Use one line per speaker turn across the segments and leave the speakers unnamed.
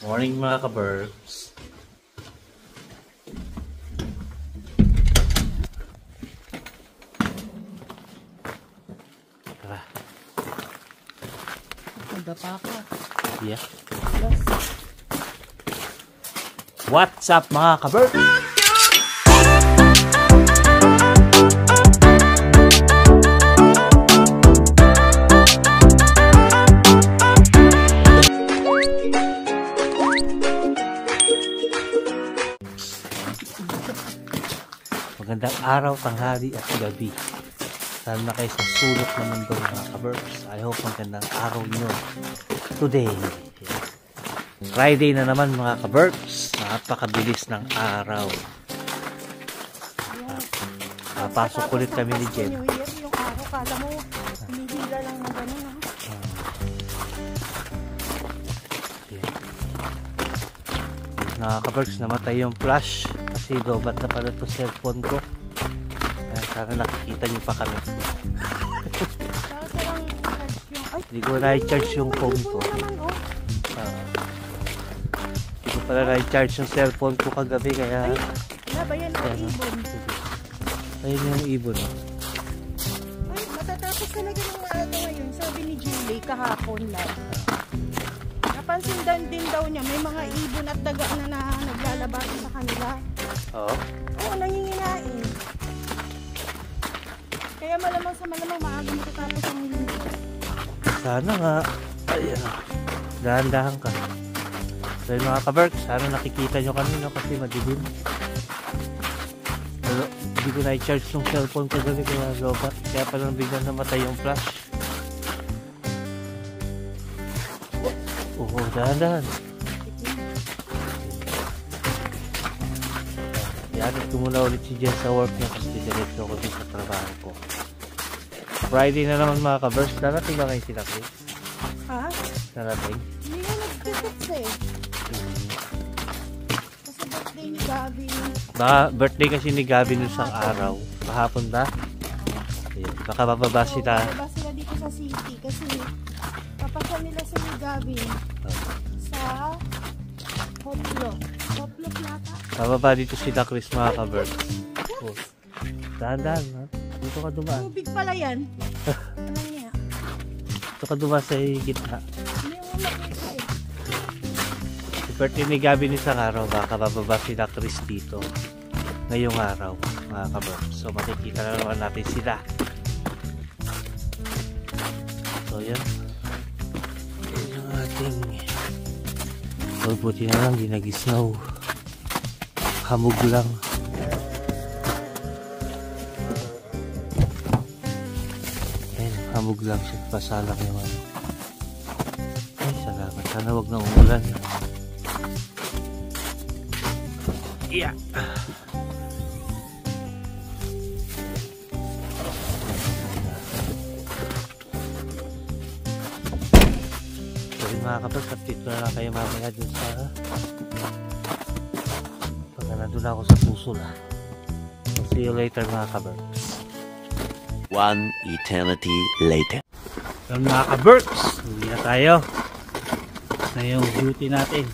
Morning mga ka-burbs. Tara.
Ganda pa ako.
Yeah.
Yes.
What's up mga ka-burbs? Magandang araw, tanghali at gabi. Saan na kayo sa sulok ng mundo mga ka-burbs. I hope magandang araw nyo today. Friday na naman mga ka-burbs. Napakabilis ng araw. Papasok ulit kami ni Jen.
Yung araw, kala mo, hinihila lang na gano'n.
Mga ka-burbs, namatay yung flash. Kasi dobat na pala ito cellphone ko. Kaya sana nakikita nyo pa kami. Hindi ko na-charge yung phone ko. Hindi ko pala na-charge yung cellphone ko kagabi. Kaya
ba yan ang ibon?
ayun yung ibon.
Ay, matatapos talaga ng maaga ngayon. Sabi ni Julie kahapon lang. Napansin din daw niya, may mga ibon at daga na naglalabas sa kanila.
Oo.
Oo, nanginginain. Kaya malamang sa malamang maaga matatapos ang linggo. Sana
nga. Ayan. Dahan-dahan ka. So mga ka-burbs, sana nakikita nyo kanina kasi madilim. Pero hindi ko na-charge yung cellphone ko gabi kaya lobat. Kaya palang biglang namatay yung flash. Oo, dahan-dahan. Yan, ito muna ulit si Jen sa work niya kasi diretso ko din sa trabaho ko. Friday na naman mga ka-burbs. Darating ba kayo sila Chris?
Ha?
Darating?
Hindi nga nag-text eh. Kasi birthday ni Gabi.
Baka birthday kasi ni Gabi nung isang araw. Kahapon ba? Ayun, baka bababa sila.
Bababa sila dito sa city kasi papasya nila si Gabi sa Hoplok. Hoplok yata?
Bababa dito sila Chris mga ka-burbs. Oh. Dahan-dahan ha? Dito ka dumaan.
Tubig pala yan. Ano niya?
Dito ka dumaan sa gitna.
Hindi mo makita eh.
Si birthday ni Gabi nung isang araw. Baka bababa sila Chris dito. Ngayong araw mga ka-burbs. So makikita na naman natin sila. So yan. Yan yung ating buti na lang di nag-snow. Hamog lang. Ayun, hamog lang siya. Pasalang yung ano. Ay, salamat. Sana wag na umulan. Yeah. Mga kapag update na lang kayo mamaya dun sa pag nandun ako sa puso na. So see you later mga kaberks.
One eternity later.
So mga kaberks, uwi na tayo na yung duty natin.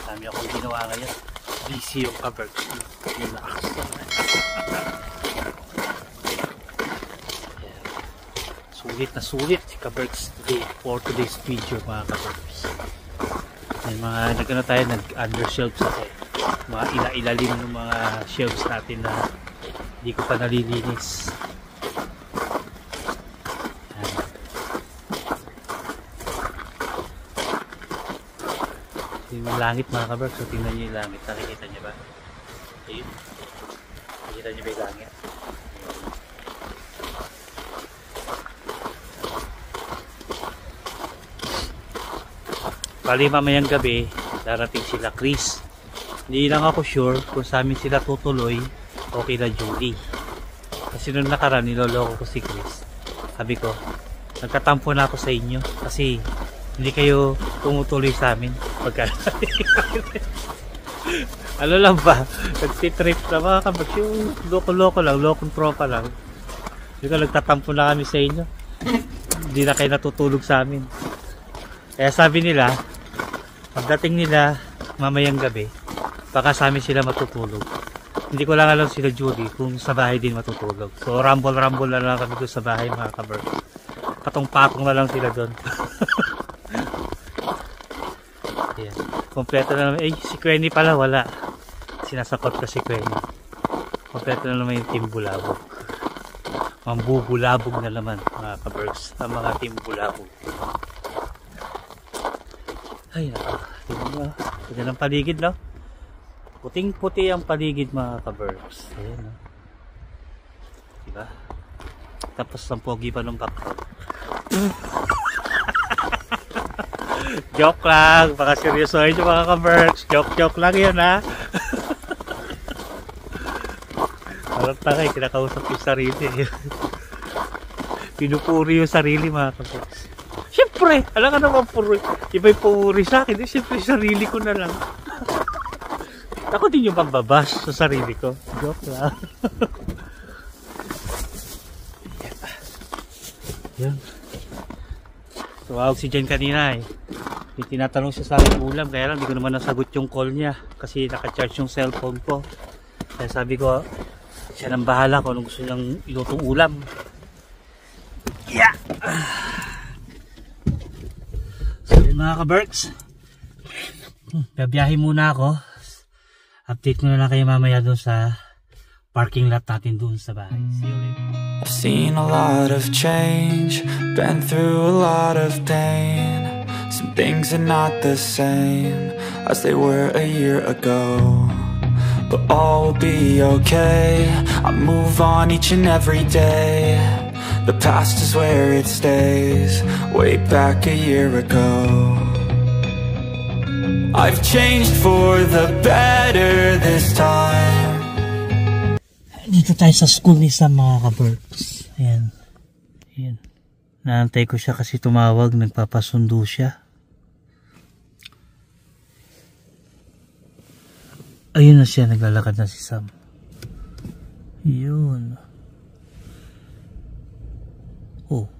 Dami akong ginawa ngayon. Busy yung kaberks. Relax. Sulit si Kaberks today for today's video mga Kaberks. May mga nagano tayo, nag-undershelves ako. Mga ilalim ng mga shelves natin na hindi ko pa nalilinis. Yung langit mga Kaberks, so tingnan nyo yung langit. Nakikita nyo ba? Ayun. Nakikita nyo ba yung langit? Bali mamayang gabi darating sila Chris. Hindi lang ako sure kung sa amin sila tutuloy o kila Julie. Kasi nung nakaraan niloloko ko si Chris. Sabi ko, nagkatampo na ako sa inyo kasi hindi kayo tumutuloy sa amin. Pagka ano lang ba, nagtitrip na mga kabag, yung loko-loko lang, lokong tropa lang. Hindi ka nagtatampo na kami sa inyo. Hindi na kayo natutulog sa amin. Kaya sabi nila, pagdating nila mamayang gabi, baka sa amin sila matutulog. Hindi ko lang alam sila Judy kung sa bahay din matutulog. So rumble-rumble na lang kami doon sa bahay mga kaber. Patong-patong na lang sila doon. Ayan. Kompleto na naman. Eh, si Quenny pala wala. Sinasakot ko si Quenny. Kompleto na naman yung Team Bulabog. Mambubulabog na naman mga kabergs. Ang mga Team Bulabog. Ay naka. Tingnan mo. Tingnan ang paligid no. Puting-puti ang paligid mga kabergs. Ayan no. Diba? Tapos ang pogi pa ng background. Joke lang. Baka seryosohin yung mga kabergs. Joke lang yun ha. Parang takay. Kinakausap yung sarili. Pinupuri yung sarili mga kabergs. Siyempre. Alam ka naman puri. Iba yung puri sa akin. Siyempre sarili ko na lang. Ako din yung pambabas sa sarili ko. Joke lang. Yan. Tumawag si Jen kanina eh. Tinatanong siya sa akin ulam. Kaya lang hindi ko naman nasagot yung call niya. Kasi naka-charge yung cellphone ko. Kaya sabi ko, siya nang bahala kung anong gusto niyang ilutong ulam. Yeah! So yun mga ka-Berks. Babiyahe muna ako. Update mo na lang kayo mamaya doon sa parking lot natin doon sa bahay. See you later.
I've seen a lot of change, been through a lot of pain. Some things are not the same as they were a year ago, but all will be okay. I move on each and every day. The past is where it stays, way back a year ago. I've changed for the better this time.
Dito tayo sa school ni Sam mga ka-Berks. Ayan. Ayan. Naantay ko siya kasi tumawag. Nagpapasundo siya. Ayun na siya. Naglalakad na si Sam. Yun. Oh.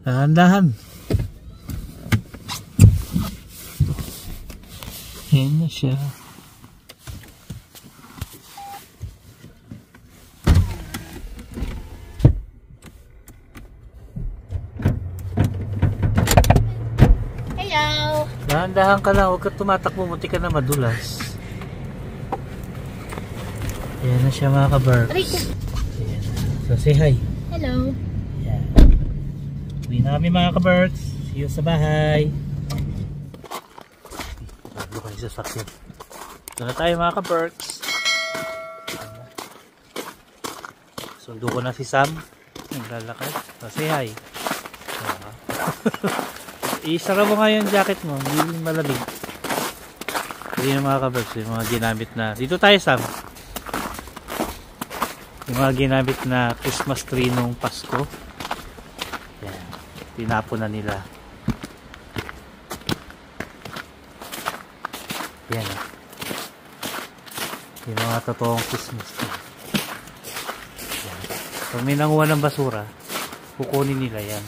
Dahan-dahan. Ayan na siya.
Hello!
Dahan-dahan ka lang. Huwag ka tumatakbo. Munti ka na madulas. Ayan na siya mga ka-Berks. Ayan na. So say hi.
Hello!
Ayan. Uwi na kami mga ka-Berks. See you sa bahay. Bago kayo sa sakyan. Ito na tayo mga ka-Berks. Sundo ko na si Sam. Naglalakad. So say hi. Isara mo nga yung jacket mo. Hindi malamig. Hindi na mga ka-Berks. Yung mga ginamit na. Dito tayo Sam. Yung mga ginamit na Christmas tree nung Pasko. Yan. Tinapon na nila. Yan. Yung mga totoong Christmas tree. Yan. Pag may nanguha ng basura, kukunin nila yan.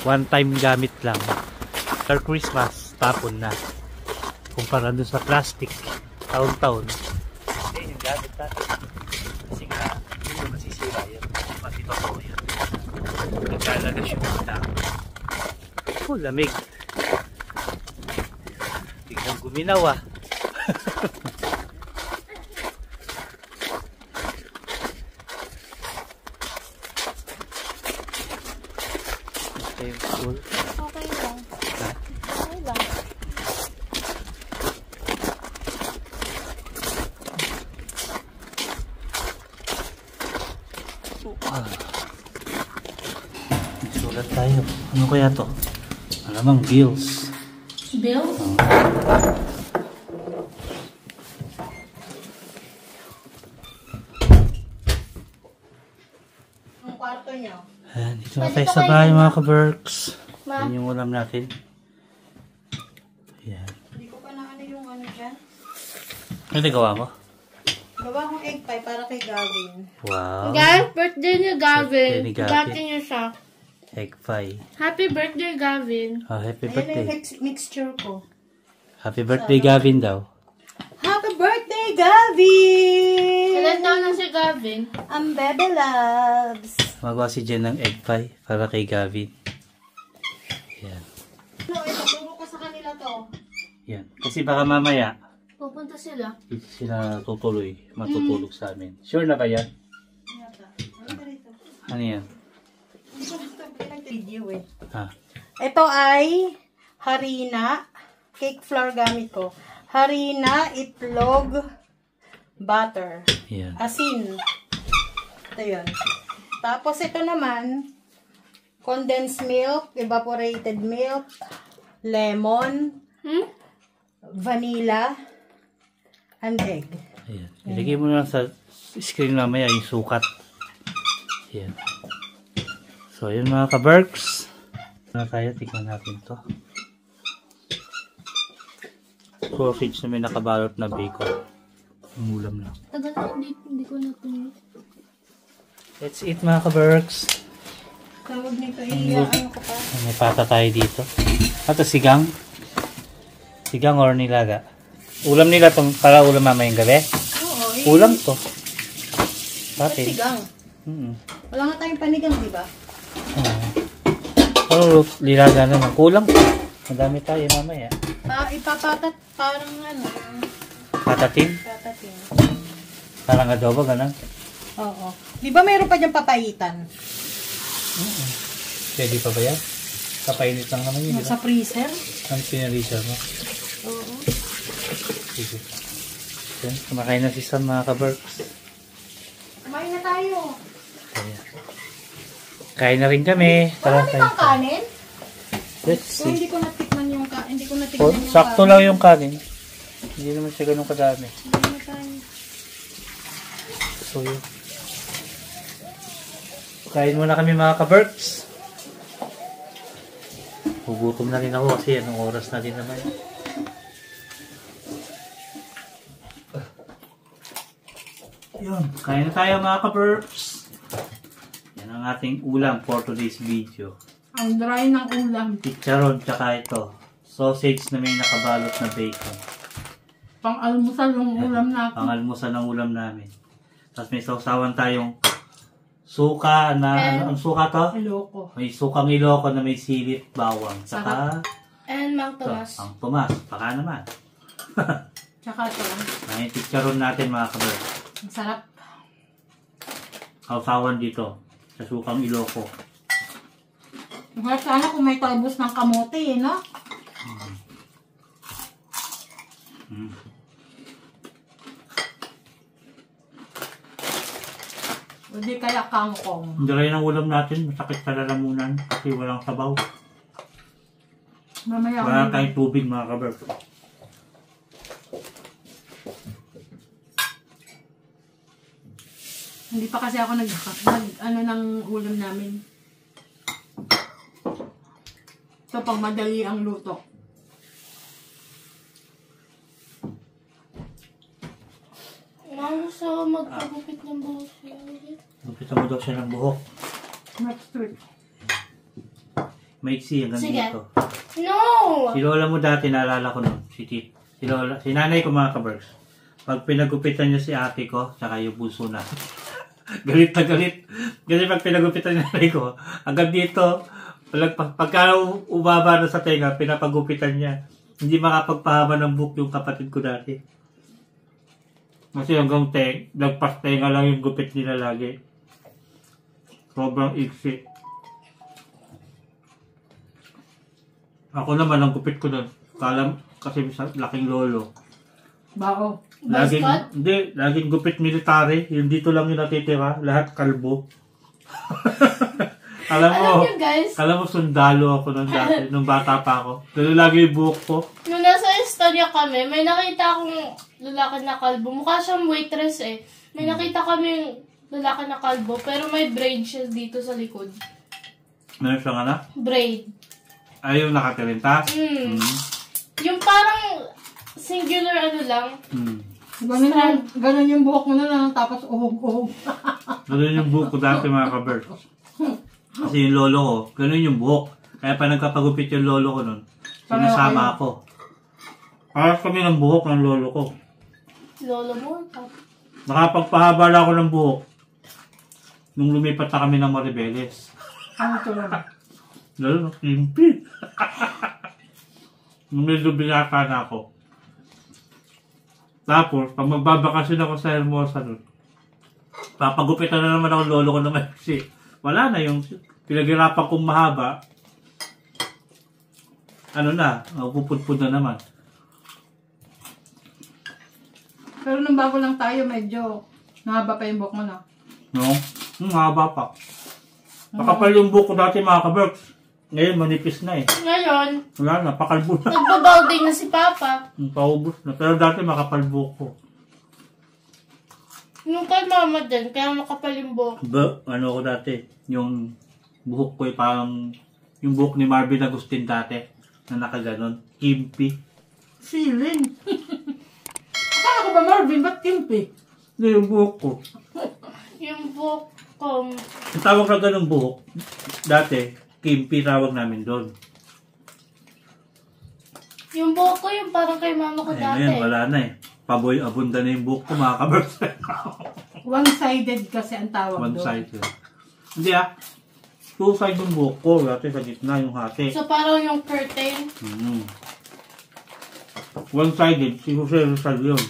One time gamit lang. For Christmas, tapon na. Kumpara doon sa plastic, taon-taon. Eh, yung gamit natin. Kasi nga, hindi mo masisira yan. Pati totoo yan. Nagkalaga siya mga oh, lamig. Tignan guminaw ah. Yung school.
Okay lang. Okay lang.
Sulat tayo. Ano kaya to? Alamang bills.
Bills? Ang kwarto niyo.
Ayan, dito na tayo sa bahay mga ka-Berks. Yan yung ulam natin. Ayan.
Hindi ko pa na ano yung ano dyan.
Ano gawa mo?
Gawa akong egg pie para kay Gavin.
Wow.
Guys, birthday ni Gavin.
Birthday ni Gavin.
Gati niya siya.
egg pie.
Happy birthday, Gavin.
Oh, happy
Ayan na yung
birthday.
mixture ko.
Happy birthday, Gavin daw.
Happy birthday, Gavin!
Ilan taon na si Gavin?
Ang bebe loves.
Magawa si Jen ng egg pie para kay Gavin. Yan.
No, ituturo ko sa kanila to.
Yan. Kasi baka mamaya,
Pupunta sila.
dito sila tutuloy. Matutulog sa amin. Sure na ba yan? Ano yan?
Hindi ko gusto pinag-video eh.
Ah,
Ito ay harina. Cake flour gamit ko. Harina, itlog, butter,
yan.
asin. Ito yun. Tapos ito naman, condensed milk, evaporated milk, lemon, vanilla, and egg.
Ayan. Ilagay mo na lang sa screen mamaya yung sukat. Ayan. So, yun mga ka-Berks. Na tayo, tignan natin to. Sausage na may nakabalot na bacon. Ang ulam na.
Tagal na, hindi ko natin.
Let's eat mga ka-Berks.
Tawag nito, ano ko pa.
May pata tayo dito. Ito sigang. Sigang or nilaga. Ulam nila tong para ulam mamayang gabi.
Oo,
Ulam to. Bakit?
sigang. Wala nga tayong panigang, di ba?
Oh, nilaga naman. Kulang to. Madami tayo mamaya.
Ipapatat, parang ano,
Patatin.
patatin.
Parang adobo, ganun.
Oo. Di ba mayroon pa dyan papaitan?
Pwede pa ba yan? Kapainit lang naman yun, di ba?
Sa freezer?
Ang pinareserve mo.
Oo.
Sige. Yan, kumakain na si Sam mga ka-Berks.
Kumain na tayo.
Ayan. Kain na rin kami.
Marami kang kanin?
Let's
So, hindi
see.
ko natikman yung kanin. Hindi ko
Oh,
natikman yung
sakto lang yung kanin. Hindi naman siya ganun kadami.
Kumain na tayo.
So yun. Kain muna kami mga ka-Berks. Hugutom na rin ako kasi anong oras na din naman. Yun. Kain na tayo mga ka-Berks. Yan ang ating ulam for today's video.
Ang dry ng ulam.
Chicharon tsaka ito. Sausage na may nakabalot na bacon.
Pang-almusal yung ulam natin.
Pangalmusan ng ulam namin. Tapos may sausawan tayong suka na, ano ang suka to?
Iloko.
May sukang iloko na may silit, bawang. Tsaka,
And Mang
ito,
Tomas.
ang tumas. Baka naman.
Tsaka ito.
May chicharon natin mga kabar.
Ang sarap.
Sausawan dito. Sa sukang iloko.
Sana kung may talbos ng kamote eh, no? O di kaya kangkong.
Hindi rin ang ulam natin. Masakit sa lalamunan kasi walang sabaw.
Mamaya
Wala tayong tubig mga kabar.
Hindi pa kasi ako ano ng ulam namin. Ito pang madali ang luto.
Mama sa magpagupit ng buhok siya.
Gupitan mo daw siya ng buhok.
Next week.
Maiksi hanggang
Sige.
dito.
No!
Si Lola mo dati, naalala ko nun. Si Lola, si nanay ko mga kabergs. Pag pinagupitan niya si ate ko, tsaka yung puso na. Galit na galit. Kasi pag pinagupitan niya nanay ko, hanggang dito, pagka umaba na sa tenga, pinapagupitan niya. Hindi makapagpahaba ng buhok yung kapatid ko dati. Kasi hanggang nagpas tenga lang yung gupit nila lagi. Sobrang iksi. Ako naman, ang gupit ko nun. Kasi sa laking lolo.
Bao.
Laging gupit military. Yung dito lang yung natitira. Lahat kalbo. alam
Alam niyo guys,
mo sundalo ako nung dati, nung bata pa ako. Pero lagi yung buhok ko.
nung nasa Estonia kami, may nakita akong lalaki na kalbo. Mukha siyang waitress eh. May nakita kami lalaki na kalbo, pero may braid siya dito sa likod.
Meron siyang anak?
Braid.
Ay, yung nakatirinta?
Yung parang singular ano lang.
Ganun yung buhok mo na lang, tapos uhog-uhog.
Ganun yung buhok ko dati mga kabers. Kasi yung lolo ko, ganun yung buhok. Kaya pa nagkapagupit yung lolo ko nun. Sinasama ako. Paras kami ng buhok ng lolo ko.
Lolo mo?
Nakapagpahaba lang ako ng buhok. Nung lumipat na kami ng Maribeles.
Ano to lang?
Lalo, kimpi. Nung medyo binata na ako. Tapos, pag magbabakasyon ako sa Hermosa nun, papagupitan na naman ako ng lolo ko na maiksi. Wala na yung pinaghirapan kong mahaba. Ano na, pupudpud na naman.
Pero nung bago lang tayo, medyo mahaba pa yung buhok mo na.
No? Mahaba pa. Makapal yung buhok ko dati mga kaberks. Ngayon, manipis na eh.
Ngayon,
Wala na, pakalbo na.
nagbabalding na si Papa.
Paubos na. Pero dati makapal buhok ko.
Yung kay mama din, kaya makapal yung buhok.
Ano ko dati, yung buhok ko ay parang yung buhok ni Marvin Agustin dati na nakaganon. Kimpi.
Feeling. Akala ko ba Marvin? Ba't kimpi?
Hindi, yung buhok ko.
Yung buhok ko,
Yung tawag na ganun buhok, dati, kimpi tawag namin doon.
yung buhok ko yung parang kay mama ko
Eh,
dati.
ngayon, wala na eh. Paboy, abunda na yung buhok ko, mga kabers.
One-sided kasi ang tawag
One
doon.
side. Hindi ah. Two side yung buhok ko, dati sa gitna yung hati.
So parang yung curtain.
One-sided, si Jose Rizal yun.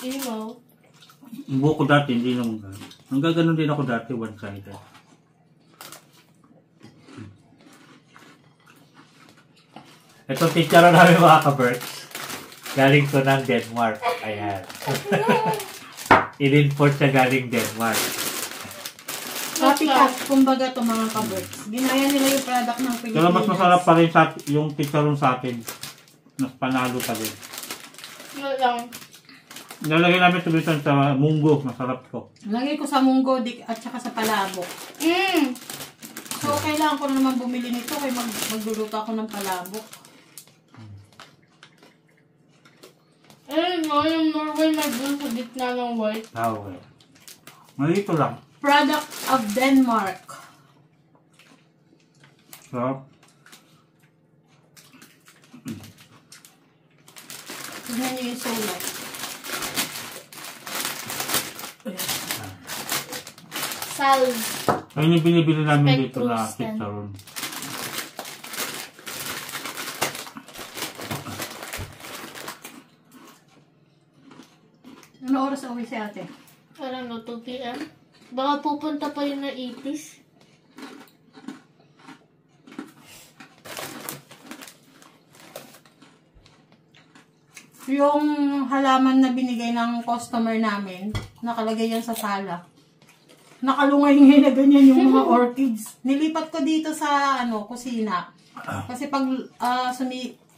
Emo.
Yung buhok ko dati, hindi naman gano'n. Nanggaganon din ako dati, one-sided. Ito teacher namin mga ka-Berks. Galing to ng Denmark. Ayan. In-import siya galing Denmark.
Copycat, kumbaga to mga kaberks. Ginaya nila yung product ng Pilipinas.
Pero mas masarap pa rin yung teacheron sa atin. Mas panalo pa rin.
Yun lang.
Nalagay namin tumitan sa munggo. Masarap to.
Lagay ko sa munggo at saka sa palabok. So, kailangan ko na naman bumili nito kaya magluluto ako ng palabok.
Ayun nga, yung Norway may blue sa gitna ng white.
Okay. Malito lang.
Product of Denmark.
Sarap.
Tignan niyo yung sulat.
Salve.
Ayun yung binibili namin dito na
Spectrus,
teacheron.
Ano oras uwi si ate?
Parang no, 2 p.m. Baka pupunta pa yun na 80s.
Yung halaman na binigay ng customer namin, nakalagay yan sa sala. Nakalungay na ganyan yung mga orchids. Nilipat ko dito sa kusina. Kasi pag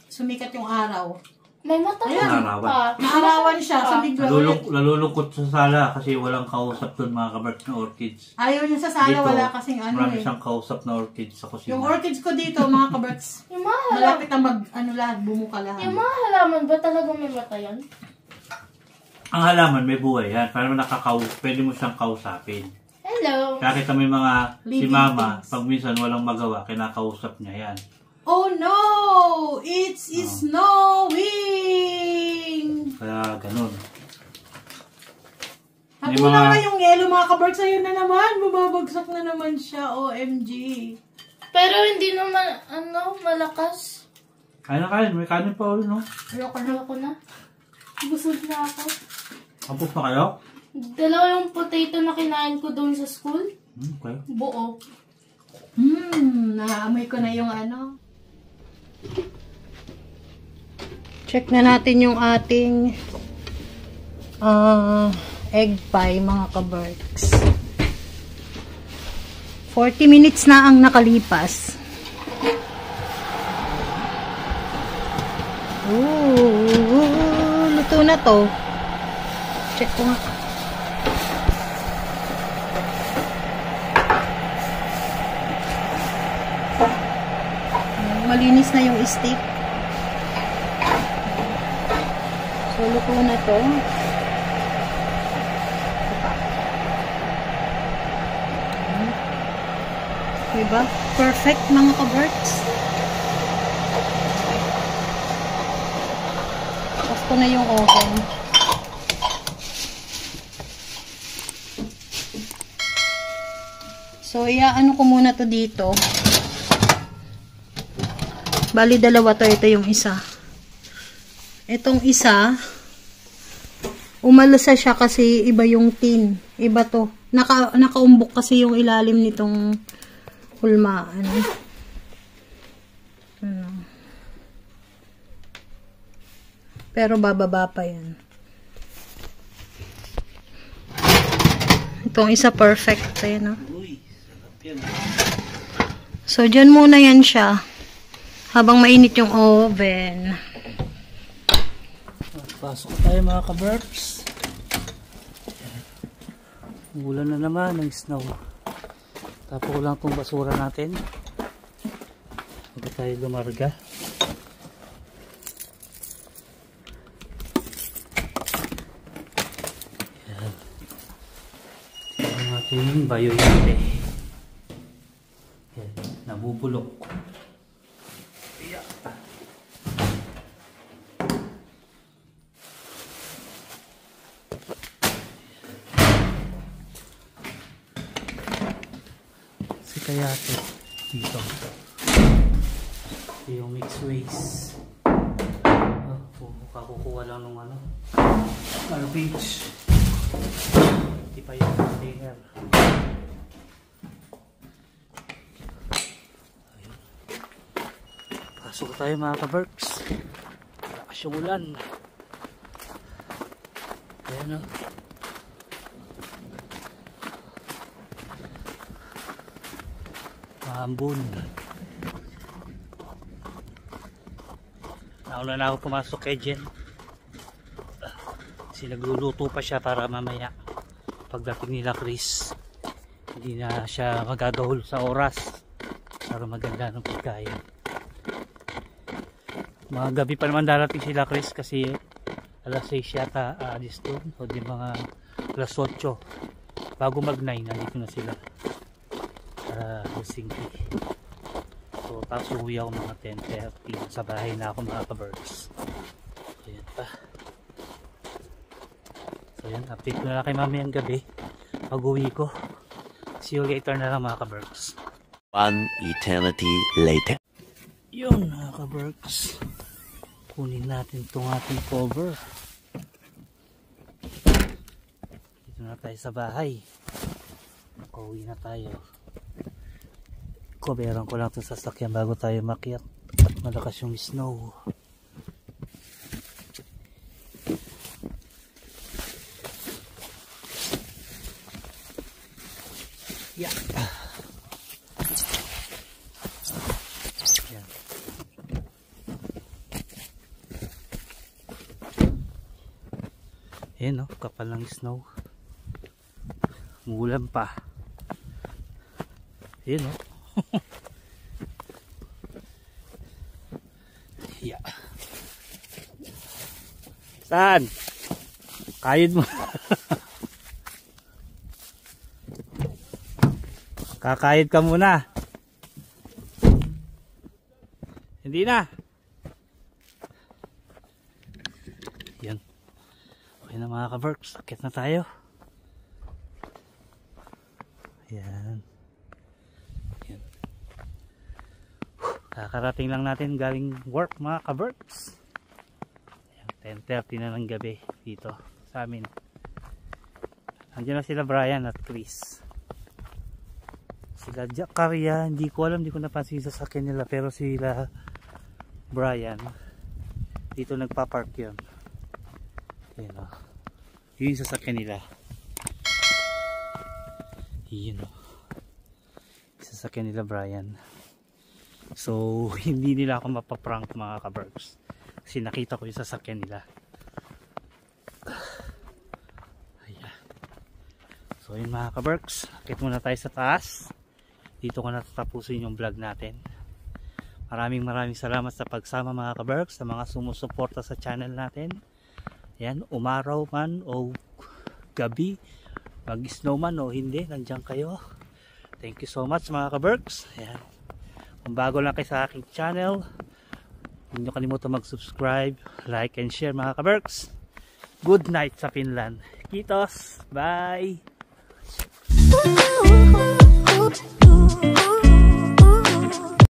sumikat yung araw,
May mata
Ayan.
pa.
naarawan siya sa bigla.
Nalulungkot sa sala kasi walang kausap doon mga kaberks na orchids.
Ayaw niya sa sala,
Dito,
wala kasing
marami siyang kausap na orchids sa kusina.
Yung orchids ko dito, mga kaberts,
Yung mga halaman,
malapit na lahat, bumuka lahat.
yung mga halaman ba talagang may mata yan?
Ang halaman may buhay yan. Para pwede mo siyang kausapin.
Hello.
Kaya kita may mga si
Living
mama,
things.
pag minsan walang magawa, kinakausap niya yan.
Oh no! It's snowing!
Kaya ganun. May
Natulang
mga-
na yung yellow mga kaberts. Ayun na naman. Bumabagsak na naman siya. OMG.
Pero hindi naman, malakas.
Kaya na kain, may kanin pa ulit, no?
Ayoko na.
Ayoko na. Busog na ako.
Kapos na kayo?
Dalawa yung potato na kinain ko doon sa school.
Okay.
Buo.
Naamoy ko na yung Check na natin yung ating egg pie, mga kaberks. 40 minutes na ang nakalipas. Luto na to. Check ko nga. Malinis na yung steak. So, luto na to. Diba? Perfect mga ka-birds. Off ko na yung oven. So, iaano ko muna to dito. Bali, dalawa to. Ito yung isa. Itong isa, umalasa siya kasi iba yung tin. Iba to. Nakaumbok kasi yung ilalim nitong hulmaan. Ano. Pero bababa pa yan. Itong isa perfect. Ayan, no? So, dyan muna yan siya. Habang mainit yung oven.
Pasok tayo mga ka-birds. Ulan na naman ng snow. Tapo ko lang itong basura natin. Hindi tayo lumarga. Yan. Ito ang ating bayoyate. Yan. Nabubulok. Kaya dito yung mixed waste. Kakukuha lang ng ano, garbage. Hindi pa yung container. Pasok tayo mga ka-birds. Lakas yung ulan. Ayan o. Ambon. Nauna na ako pumasok kay Jen. Kasi nagluluto pa siya para mamaya pagdating nila Chris hindi na siya magagahol sa oras para maganda ng pagkain. Mga gabi pa naman darating sila Chris kasi alas 6 yata alis doon o di mga alas 8 bago mag 9 nandito na sila. Helsinki. So tapos uwi ako mga 10:30 sa bahay na ako mga ka-birds. Ayan pa. So yan, update ko na lang kay mamayang gabi pag uwi ko. See you later na lang mga ka-birds.
1 eternity later.
Yun mga ka-birds, kunin natin itong ating cover. Dito na tayo sa bahay. Uwi na tayo. Coveran ko lang ito sa sasakyan bago tayo makyat at malakas yung snow. Yeah. Yan. Ayan o, kapal ng snow. Umulan pa. Ayan o. Yeah. Saan? Kayod mo. Kakayod ka muna. Hindi na. Yan. Okay na mga ka-works. Akit na tayo. Yan. Yan. Kakarating lang natin galing work mga ka-works. 10:30 na ng gabi dito sa amin. Andiyan na sila Brian at Chris. Sila Jakaria, hindi ko alam, hindi ko napansin sa sasakyan nila, pero sila Brian dito nagpa-park yun. Ayan o. Yun yung sasakyan nila. Yun o. Sasakyan nila Brian. So hindi nila ako mapaprank mga ka-bergs. Kasi nakita ko yung sasakyan nila. Ayan. So yun mga ka-bergs, akit muna tayo sa taas. Dito ko natatapusin yung vlog natin. Maraming salamat sa pagsama mga ka-bergs, sa mga sumusuporta sa channel natin. Ayan, umaraw man o gabi, mag-snow man o hindi, nandiyan kayo. Thank you so much mga ka-Berks. Ayan. Kung bago lang kayo sa aking channel, huwag nyo kalimutan mag-subscribe, like and share mga ka-Berks. Good night sa Finland. Kitos! Bye!